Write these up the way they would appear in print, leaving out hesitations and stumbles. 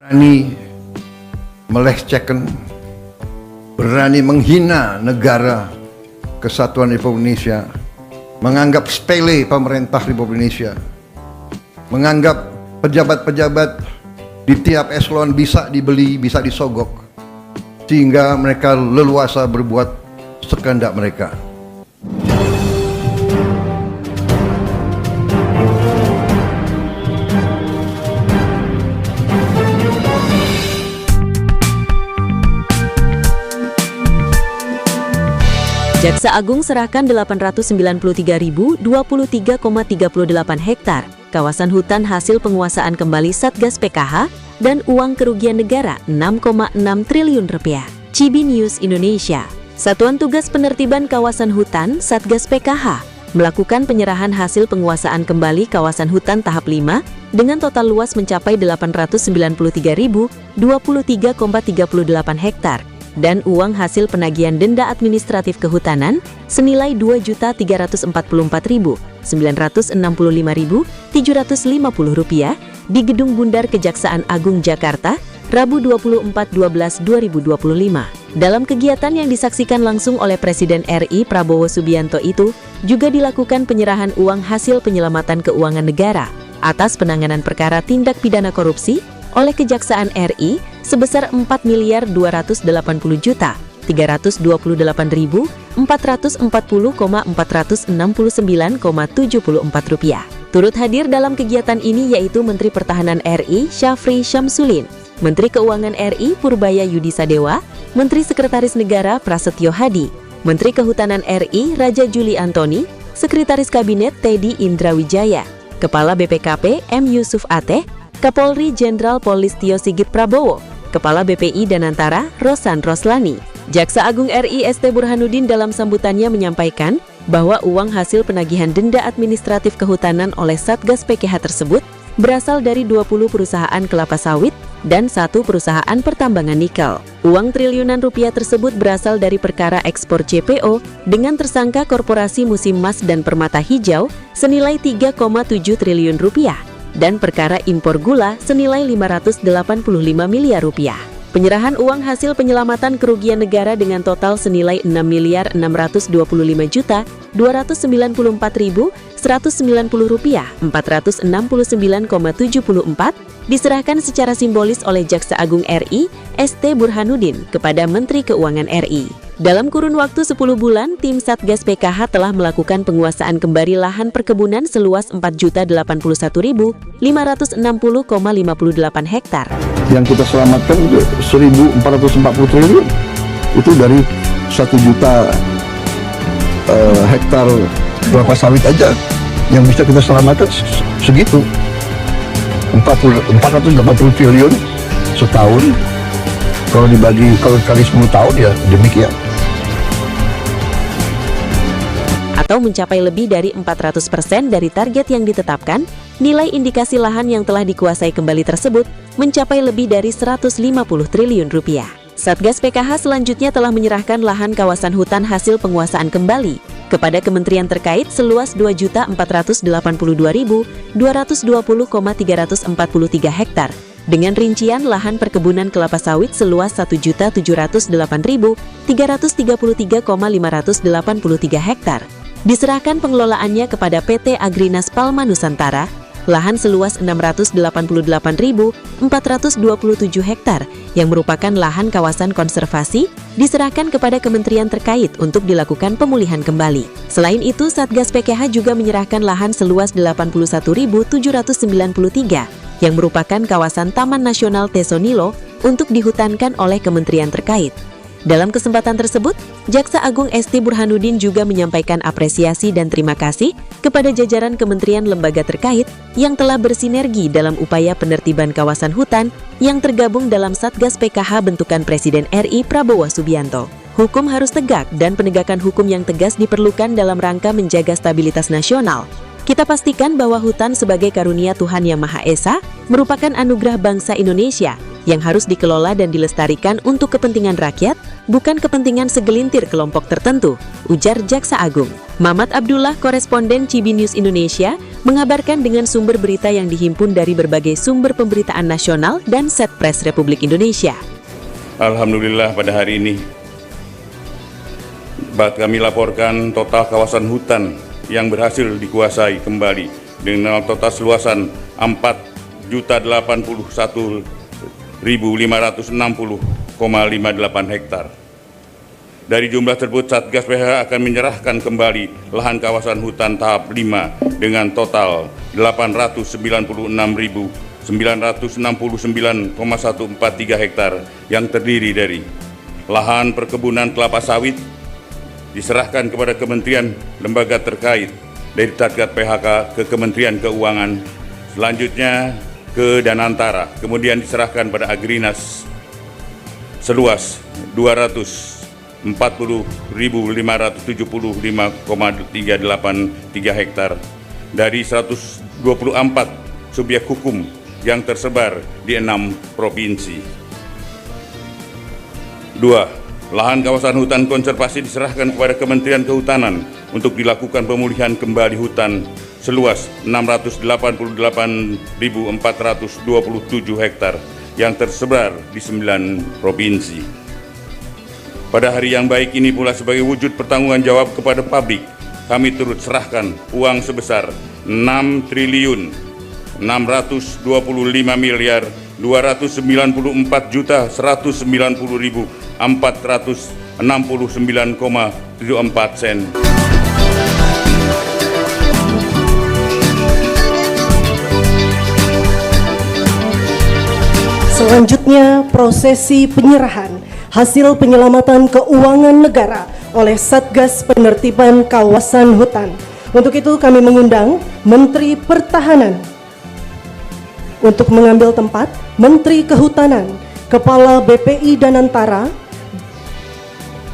berani melecehkan, berani menghina negara kesatuan Republik Indonesia, menganggap sepele pemerintah Republik Indonesia, menganggap pejabat-pejabat di tiap eselon bisa dibeli, bisa disogok, sehingga mereka leluasa berbuat sekehendak mereka. Jaksa Agung serahkan 893.023,38 hektar kawasan hutan hasil penguasaan kembali Satgas PKH dan uang kerugian negara 6,6 triliun rupiah. Cibi News Indonesia. Satuan Tugas Penertiban Kawasan Hutan Satgas PKH melakukan penyerahan hasil penguasaan kembali kawasan hutan tahap 5 dengan total luas mencapai 893.023,38 hektar dan uang hasil penagihan denda administratif kehutanan senilai Rp2.344.965.750 di Gedung Bundar Kejaksaan Agung Jakarta, Rabu 24/12/2025. Dalam kegiatan yang disaksikan langsung oleh Presiden RI Prabowo Subianto itu, juga dilakukan penyerahan uang hasil penyelamatan keuangan negara atas penanganan perkara tindak pidana korupsi oleh Kejaksaan RI sebesar Rp4.280.440,469,74 Turut hadir dalam kegiatan ini yaitu Menteri Pertahanan RI Syafri Syamsuddin, Menteri Keuangan RI Purbaya Yudisadewa, Menteri Sekretaris Negara Prasetyo Hadi, Menteri Kehutanan RI Raja Juli Antoni, Sekretaris Kabinet Teddy Indrawijaya, Kepala BPKP M. Yusuf Ateh, Kapolri Jenderal Polistio Sigit Prabowo, Kepala BPI Danantara Rosan Roslani. Jaksa Agung RI ST Burhanuddin dalam sambutannya menyampaikan bahwa uang hasil penagihan denda administratif kehutanan oleh Satgas PKH tersebut berasal dari 20 perusahaan kelapa sawit dan 1 perusahaan pertambangan nikel. Uang triliunan rupiah tersebut berasal dari perkara ekspor CPO dengan tersangka Korporasi Musim Mas dan Permata Hijau senilai 3,7 triliun rupiah dan perkara impor gula senilai 585 miliar rupiah. Penyerahan uang hasil penyelamatan kerugian negara dengan total senilai Rp6.624.190.469,74 diserahkan secara simbolis oleh Jaksa Agung RI ST Burhanuddin kepada Menteri Keuangan RI. Dalam kurun waktu 10 bulan, tim Satgas PKH telah melakukan penguasaan kembali lahan perkebunan seluas 4.081.560,58 hektar. Yang kita selamatkan itu 1.440 triliun. Itu dari 1 juta hektar kelapa sawit aja yang bisa kita selamatkan segitu. 480 triliun setahun. Kalau kali 10 tahun ya demikian. Atau mencapai lebih dari 400% dari target yang ditetapkan, nilai indikasi lahan yang telah dikuasai kembali tersebut mencapai lebih dari 150 triliun rupiah. Satgas PKH selanjutnya telah menyerahkan lahan kawasan hutan hasil penguasaan kembali kepada kementerian terkait seluas 2.428.220,343 hektar dengan rincian lahan perkebunan kelapa sawit seluas 1.708.333,583 hektar. Diserahkan pengelolaannya kepada PT Agrinas Palma Nusantara, lahan seluas 688.427 hektar yang merupakan lahan kawasan konservasi diserahkan kepada kementerian terkait untuk dilakukan pemulihan kembali. Selain itu, Satgas PKH juga menyerahkan lahan seluas 81.793 yang merupakan kawasan Taman Nasional Tesonilo untuk dihutankan oleh kementerian terkait. Dalam kesempatan tersebut, Jaksa Agung ST Burhanuddin juga menyampaikan apresiasi dan terima kasih kepada jajaran kementerian lembaga terkait yang telah bersinergi dalam upaya penertiban kawasan hutan yang tergabung dalam Satgas PKH bentukan Presiden RI Prabowo Subianto. Hukum harus tegak dan penegakan hukum yang tegas diperlukan dalam rangka menjaga stabilitas nasional. Kita pastikan bahwa hutan sebagai karunia Tuhan Yang Maha Esa merupakan anugerah bangsa Indonesia yang harus dikelola dan dilestarikan untuk kepentingan rakyat, bukan kepentingan segelintir kelompok tertentu, ujar Jaksa Agung. Mamat Abdullah, koresponden Cibi News Indonesia, mengabarkan dengan sumber berita yang dihimpun dari berbagai sumber pemberitaan nasional dan Setpres Republik Indonesia. Alhamdulillah pada hari ini kami laporkan total kawasan hutan yang berhasil dikuasai kembali dengan total luasan 4.801.560,58 hektar. Dari jumlah tersebut, Satgas PHK akan menyerahkan kembali lahan kawasan hutan tahap 5 dengan total 896.969,143 hektar yang terdiri dari lahan perkebunan kelapa sawit diserahkan kepada kementerian lembaga terkait dari Satgas PHK ke Kementerian Keuangan, selanjutnya ke Danantara, kemudian diserahkan pada Agrinas seluas 240.575,383 hektar dari 124 subjek hukum yang tersebar di 6 provinsi. 2. Lahan kawasan hutan konservasi diserahkan kepada Kementerian Kehutanan untuk dilakukan pemulihan kembali hutan seluas 688.427 hektar yang tersebar di 9 provinsi. Pada hari yang baik ini pula, sebagai wujud pertanggunggan jawab kepada publik, kami turut serahkan uang sebesar 6.295.290.469,74 sen. Selanjutnya, prosesi penyerahan hasil penyelamatan keuangan negara oleh Satgas Penertiban Kawasan Hutan. Untuk itu kami mengundang Menteri Pertahanan untuk mengambil tempat, Menteri Kehutanan, Kepala BPI Danantara,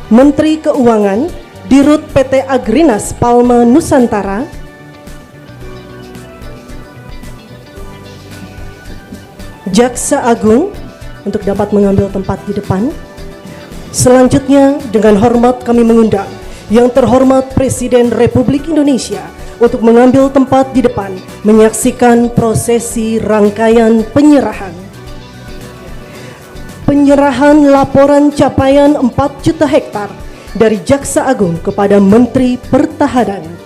Menteri Keuangan, Dirut PT Agrinas Palma Nusantara, Jaksa Agung untuk dapat mengambil tempat di depan. Selanjutnya, dengan hormat kami mengundang Yang Terhormat Presiden Republik Indonesia untuk mengambil tempat di depan menyaksikan prosesi rangkaian penyerahan. Penyerahan laporan capaian 4 juta hektar dari Jaksa Agung kepada Menteri Pertahanan.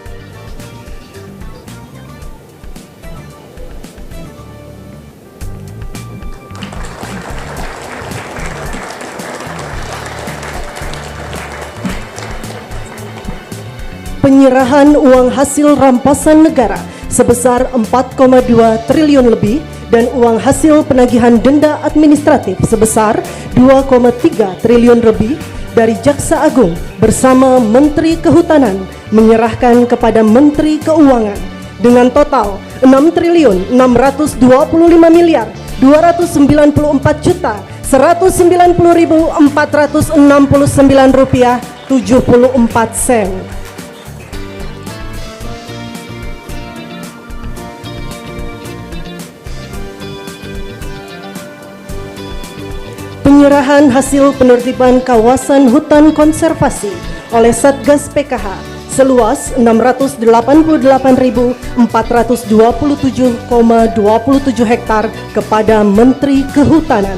Penyerahan uang hasil rampasan negara sebesar 4,2 triliun lebih dan uang hasil penagihan denda administratif sebesar 2,3 triliun lebih dari Jaksa Agung bersama Menteri Kehutanan menyerahkan kepada Menteri Keuangan dengan total 6.625.294.190.469 rupiah 74 sen. Penyerahan hasil penertiban kawasan hutan konservasi oleh Satgas PKH seluas 688.427,27 hektar kepada Menteri Kehutanan.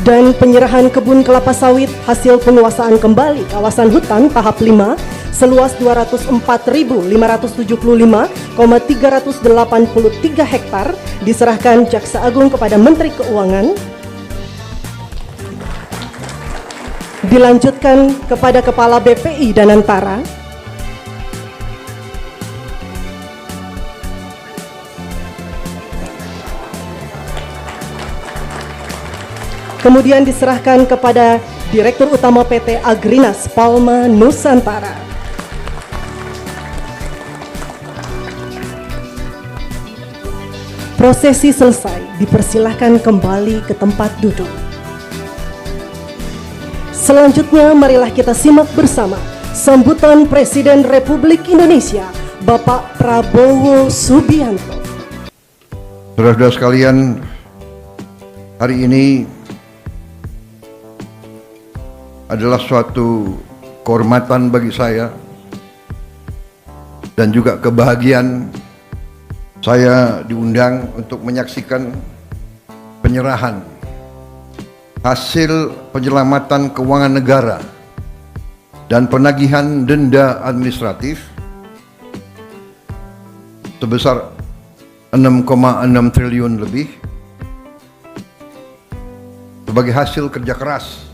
Dan penyerahan kebun kelapa sawit hasil penguasaan kembali kawasan hutan tahap 5 seluas 204.575,383 hektar diserahkan Jaksa Agung kepada Menteri Keuangan. Dilanjutkan kepada Kepala BPI Danantara. Kemudian diserahkan kepada Direktur Utama PT Agrinas Palma Nusantara. Prosesi selesai, dipersilahkan kembali ke tempat duduk. Selanjutnya marilah kita simak bersama sambutan Presiden Republik Indonesia Bapak Prabowo Subianto. Saudara-saudara sekalian, hari ini adalah suatu kehormatan bagi saya dan juga kebahagiaan saya diundang untuk menyaksikan penyerahan hasil penyelamatan keuangan negara dan penagihan denda administratif sebesar 6,6 triliun lebih sebagai hasil kerja keras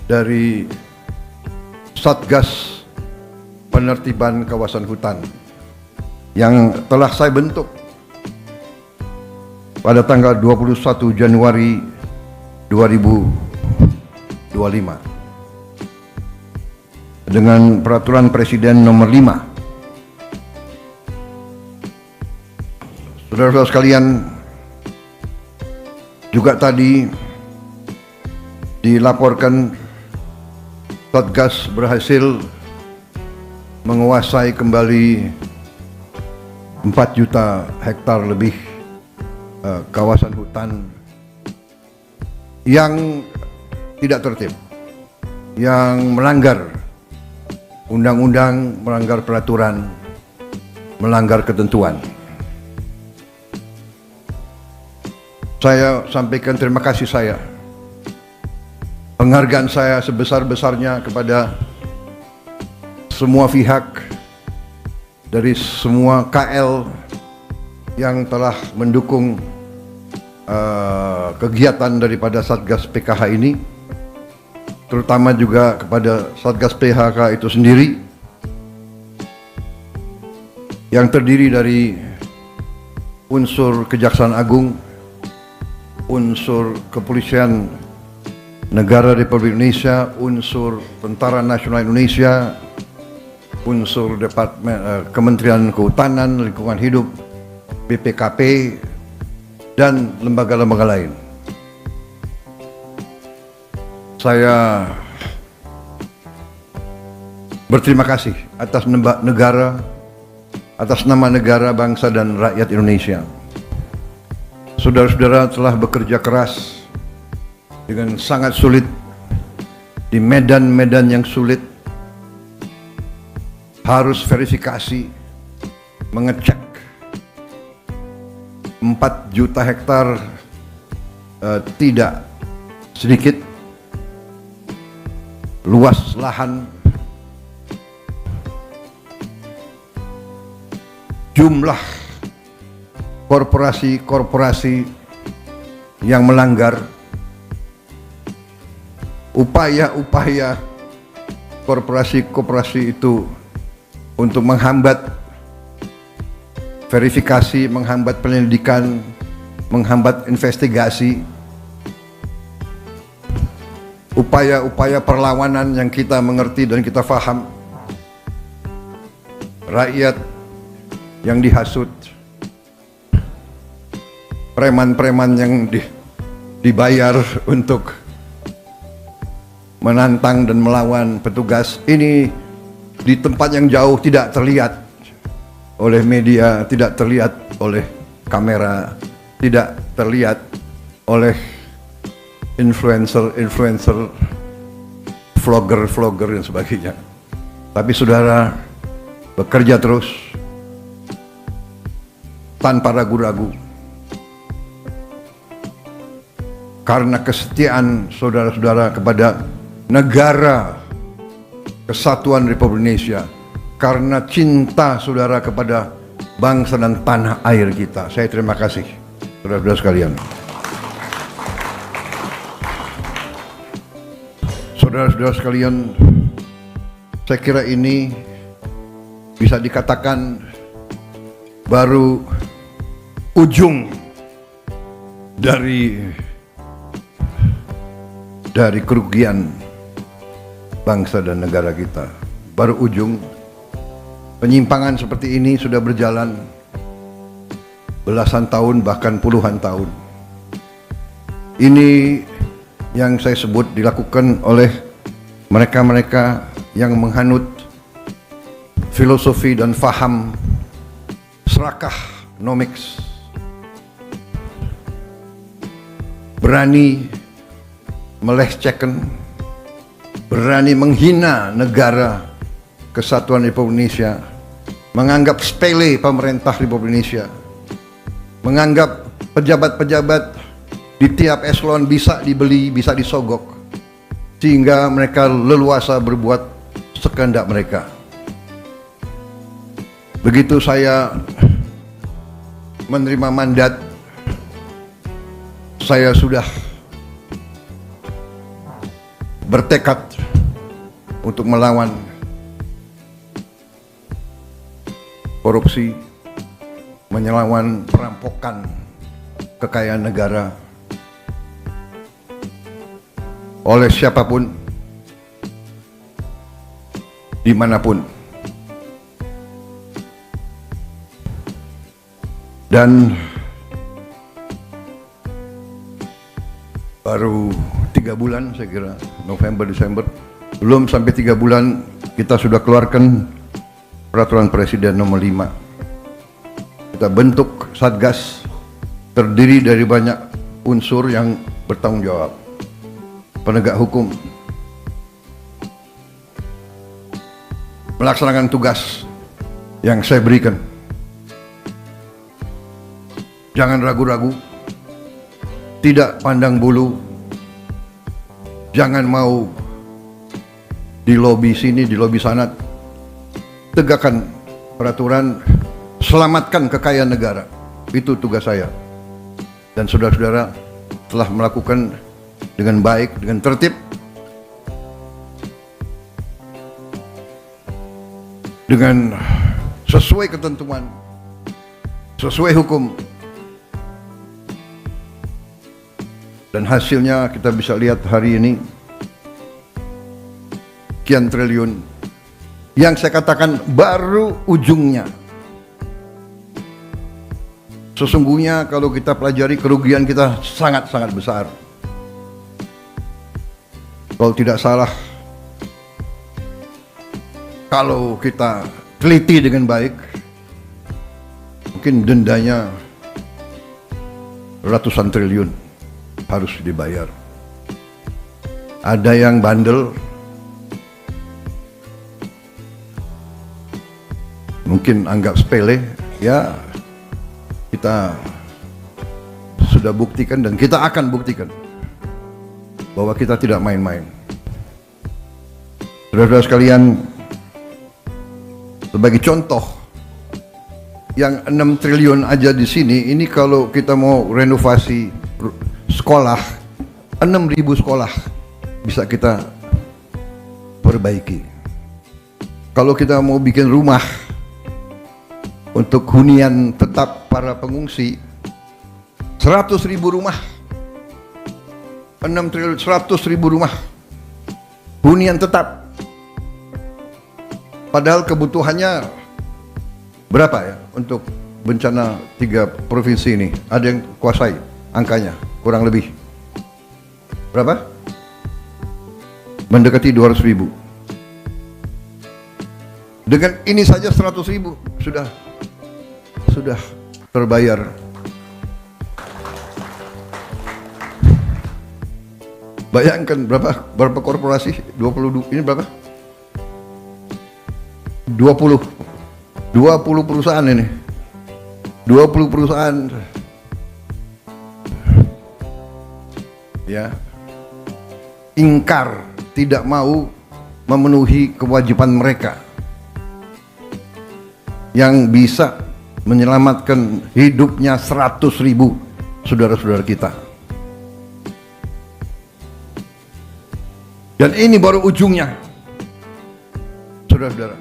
dari Satgas Penertiban Kawasan Hutan yang telah saya bentuk pada tanggal 21 Januari 2025 dengan peraturan Presiden nomor 5. Saudara-saudara sekalian, juga tadi dilaporkan Satgas berhasil menguasai kembali 4 juta hektar lebih kawasan hutan yang tidak tertib, yang melanggar undang-undang, melanggar peraturan, melanggar ketentuan. Saya sampaikan terima kasih saya, penghargaan saya sebesar-besarnya kepada semua pihak dari semua KL yang telah mendukung kegiatan daripada Satgas PKH ini, terutama juga kepada Satgas PHK itu sendiri yang terdiri dari unsur Kejaksaan Agung, unsur Kepolisian Negara Republik Indonesia, unsur Tentara Nasional Indonesia, unsur Departemen Kementerian Kehutanan, Lingkungan Hidup, BPKP, dan lembaga-lembaga lain. Saya berterima kasih atas nama negara, bangsa, dan rakyat Indonesia. Saudara-saudara telah bekerja keras dengan sangat sulit di medan-medan yang sulit, harus verifikasi, mengecek 4 juta hektar tidak sedikit luas lahan, jumlah korporasi-korporasi yang melanggar, upaya-upaya korporasi-korporasi itu untuk menghambat verifikasi, menghambat penyelidikan, menghambat investigasi, upaya-upaya perlawanan yang kita mengerti dan kita faham. Rakyat yang dihasut, preman-preman yang dibayar untuk menantang dan melawan petugas, ini di tempat yang jauh tidak terlihat oleh media, tidak terlihat oleh kamera, tidak terlihat oleh influencer, vlogger dan sebagainya. Tapi saudara bekerja terus tanpa ragu-ragu karena kesetiaan saudara-saudara kepada negara Kesatuan Republik Indonesia, karena cinta saudara kepada bangsa dan tanah air kita. Saya terima kasih saudara-saudara sekalian. Saudara-saudara sekalian, saya kira ini bisa dikatakan baru ujung dari kerugian bangsa dan negara kita. Baru ujung. Penyimpangan seperti ini sudah berjalan belasan tahun, bahkan puluhan tahun. Ini yang saya sebut dilakukan oleh mereka-mereka yang menghanut filosofi dan faham serakah nomics, berani melecehkan, berani menghina negara kesatuan Republik Indonesia, menganggap sepele pemerintah Republik Indonesia, menganggap pejabat-pejabat di tiap eselon bisa dibeli, bisa disogok, sehingga mereka leluasa berbuat sekehendak mereka. Begitu saya menerima mandat, saya sudah bertekad untuk melawan korupsi, melawan perampokan kekayaan negara oleh siapapun, dimanapun. Dan baru 3 bulan, saya kira November, Desember, belum sampai 3 bulan kita sudah keluarkan peraturan Presiden nomor 5. Kita bentuk Satgas terdiri dari banyak unsur yang bertanggung jawab, penegak hukum, melaksanakan tugas yang saya berikan. Jangan ragu-ragu, tidak pandang bulu, jangan mau di lobi sini, di lobi sana. Tegakkan peraturan, selamatkan kekayaan negara. Itu tugas saya. Dan saudara-saudara telah melakukan dengan baik, dengan tertib, dengan sesuai ketentuan, sesuai hukum. Dan hasilnya kita bisa lihat hari ini, sekian triliun. Yang saya katakan baru ujungnya. Sesungguhnya kalau kita pelajari, kerugian kita sangat-sangat besar. Kalau tidak salah, kalau kita teliti dengan baik, mungkin dendanya ratusan triliun harus dibayar. Ada yang bandel, mungkin anggap sepele, ya kita sudah buktikan dan kita akan buktikan bahwa kita tidak main-main. Saudara-saudara sekalian, sebagai contoh, yang 6 triliun aja di sini, ini kalau kita mau renovasi sekolah, 6.000 sekolah bisa kita perbaiki. Kalau kita mau bikin rumah untuk hunian tetap para pengungsi, 100.000 rumah, 6 triliun, 100.000 rumah hunian tetap. Padahal kebutuhannya berapa ya untuk bencana 3 provinsi ini? Ada yang kuasai angkanya? Kurang lebih berapa? Mendekati 200.000. Dengan ini saja 100.000 sudah terbayar. Bayangkan berapa korporasi? 22, ini berapa? 20 perusahaan ini. 20 perusahaan. Ya. Ingkar, tidak mau memenuhi kewajiban mereka yang bisa menyelamatkan hidupnya 100.000 saudara-saudara kita. Dan ini baru ujungnya, saudara-saudara.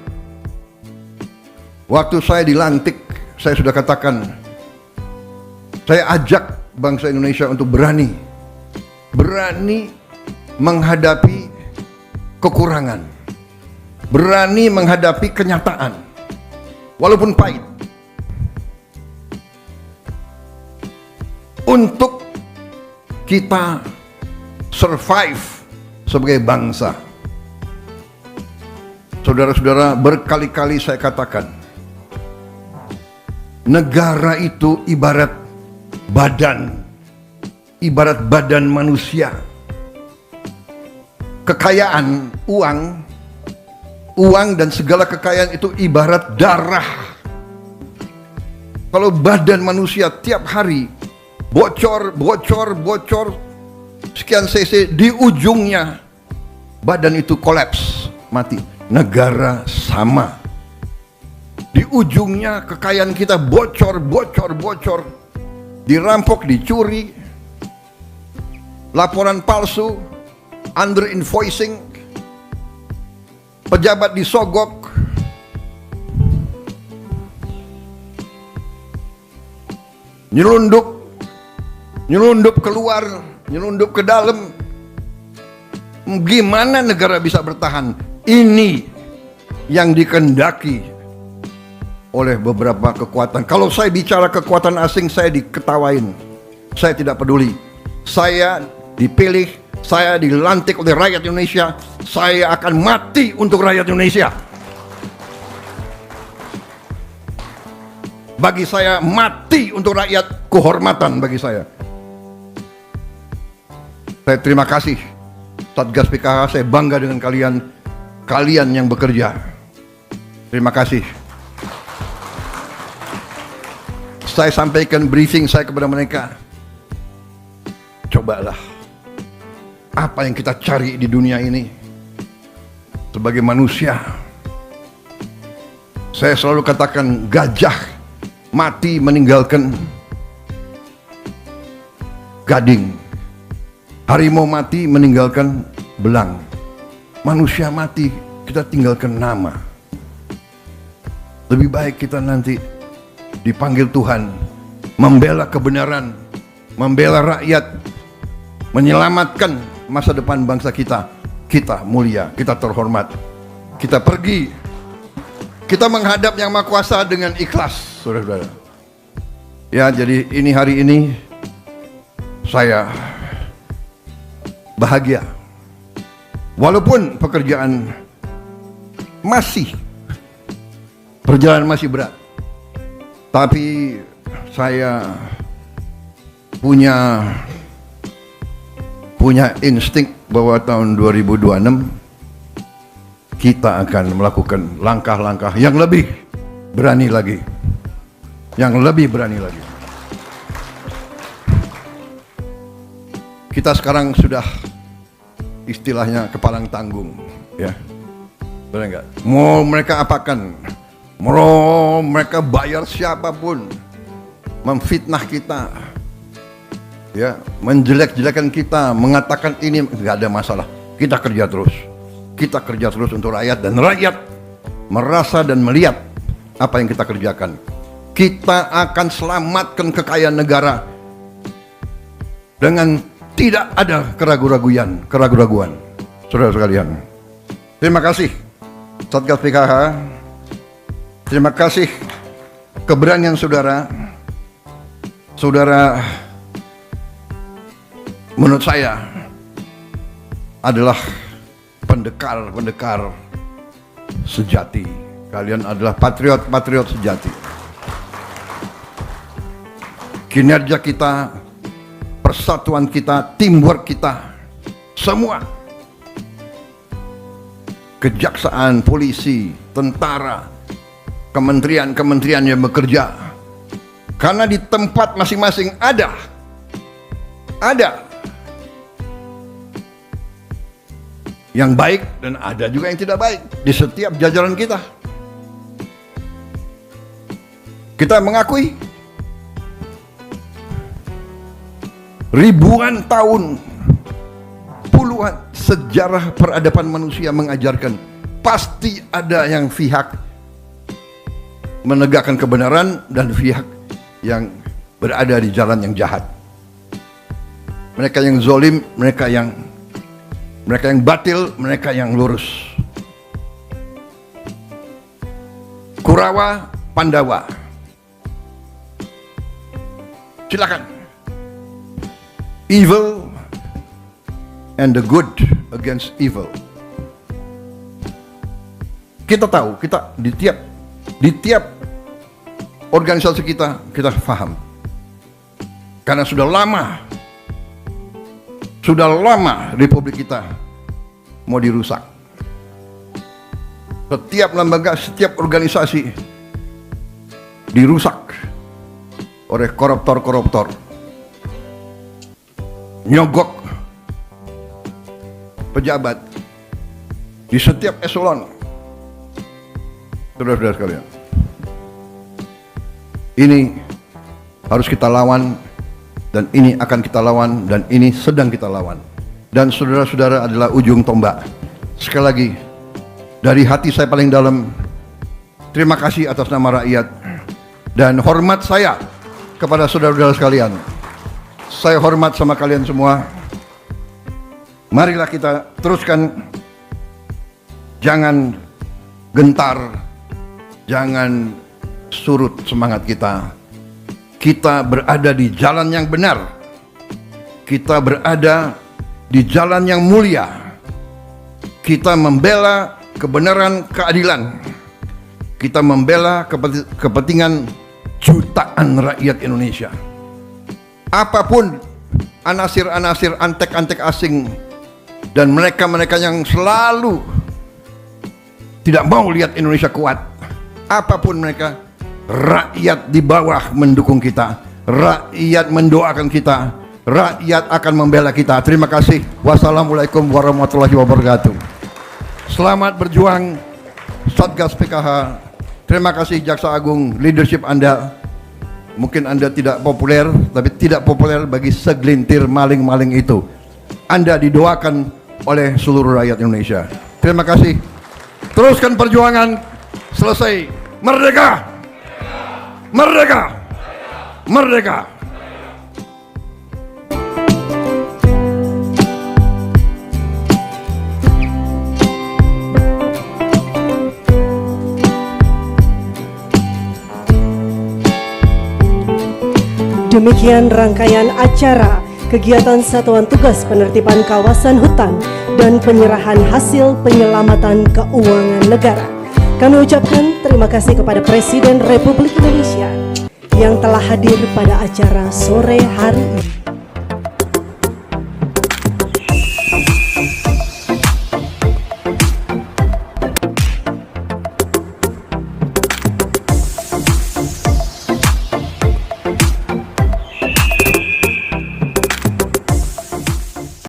Waktu saya dilantik, saya sudah katakan, saya ajak bangsa Indonesia untuk berani menghadapi kekurangan, berani menghadapi kenyataan, walaupun pahit, untuk kita survive sebagai bangsa. Saudara-saudara, berkali-kali saya katakan, negara itu ibarat badan manusia. Kekayaan, uang dan segala kekayaan itu ibarat darah. Kalau badan manusia tiap hari bocor sekian cc, di ujungnya badan itu kolaps, mati. Negara sama. Di ujungnya kekayaan kita bocor, dirampok, dicuri, laporan palsu, under invoicing, pejabat disogok, nyelundup keluar, nyelundup ke dalam. Gimana negara bisa bertahan? Ini yang dikehendaki oleh beberapa kekuatan. Kalau saya bicara kekuatan asing, saya diketawain. Saya tidak peduli. Saya dipilih, saya dilantik oleh rakyat Indonesia. Saya akan mati untuk rakyat Indonesia. Bagi saya, mati untuk rakyat, kehormatan bagi saya. Saya terima kasih Satgas PKH, saya bangga dengan kalian yang bekerja. Terima kasih. Saya sampaikan briefing saya kepada mereka. Cobalah, apa yang kita cari di dunia ini sebagai manusia. Saya selalu katakan, gajah mati meninggalkan gading, harimau mati meninggalkan belang, manusia mati kita tinggalkan nama. Lebih baik kita nanti dipanggil Tuhan, membela kebenaran, membela rakyat, menyelamatkan masa depan bangsa kita. Kita mulia, kita terhormat, kita pergi, kita menghadap Yang Maha Kuasa dengan ikhlas, saudara-saudara. Ya, jadi hari ini saya bahagia, walaupun perjalanan masih berat, tapi saya punya insting bahwa tahun 2026 kita akan melakukan langkah-langkah yang lebih berani lagi, Kita sekarang sudah istilahnya kepalang tanggung, ya, benar nggak? Mau mereka apakan, mau mereka bayar siapapun, memfitnah kita, ya, menjelek-jelekan kita, mengatakan ini, nggak ada masalah. Kita kerja terus untuk rakyat, dan rakyat merasa dan melihat apa yang kita kerjakan. Kita akan selamatkan kekayaan negara dengan tidak ada keraguan, saudara sekalian. Terima kasih Satgas PKH, terima kasih keberanian saudara menurut saya adalah pendekar sejati. Kalian adalah patriot sejati. Kinerja kita, persatuan kita, teamwork kita, semua, kejaksaan, polisi, tentara, kementerian yang bekerja, karena di tempat masing-masing ada yang baik dan ada juga yang tidak baik di setiap jajaran kita. Kita mengakui ribuan tahun, puluhan sejarah peradaban manusia mengajarkan pasti ada yang pihak menegakkan kebenaran dan pihak yang berada di jalan yang jahat. Mereka yang zolim, mereka yang batil, mereka yang lurus. Kurawa, Pandawa. Silakan. Evil and the good against evil. Kita tahu, kita di tiap organisasi kita paham. Karena sudah lama Republik kita mau dirusak. Setiap lembaga, setiap organisasi dirusak oleh koruptor-koruptor. Nyogok pejabat di setiap eselon. Saudara-saudara sekalian, ini harus kita lawan, dan ini akan kita lawan, dan ini sedang kita lawan. Dan saudara-saudara adalah ujung tombak. Sekali lagi, dari hati saya paling dalam, terima kasih atas nama rakyat, dan hormat saya kepada saudara-saudara sekalian. Saya hormat sama kalian semua. Marilah kita teruskan, jangan gentar, jangan surut semangat kita. Kita berada di jalan yang benar. Kita berada di jalan yang mulia. Kita membela kebenaran, keadilan. Kita membela kepentingan jutaan rakyat Indonesia. Apapun anasir-anasir, antek-antek asing, dan mereka-mereka yang selalu tidak mau lihat Indonesia kuat, apapun mereka, rakyat di bawah mendukung kita, rakyat mendoakan kita, rakyat akan membela kita. Terima kasih. Wassalamualaikum warahmatullahi wabarakatuh. Selamat berjuang Satgas PKH. Terima kasih Jaksa Agung, leadership Anda. Mungkin Anda tidak populer, tapi tidak populer bagi segelintir maling-maling itu. Anda didoakan oleh seluruh rakyat Indonesia. Terima kasih. Teruskan perjuangan. Selesai. Merdeka! Merdeka! Merdeka! Demikian rangkaian acara kegiatan Satuan Tugas Penertiban Kawasan Hutan dan penyerahan hasil penyelamatan keuangan negara. Kami ucapkan terima kasih kepada Presiden Republik Indonesia yang telah hadir pada acara sore hari ini.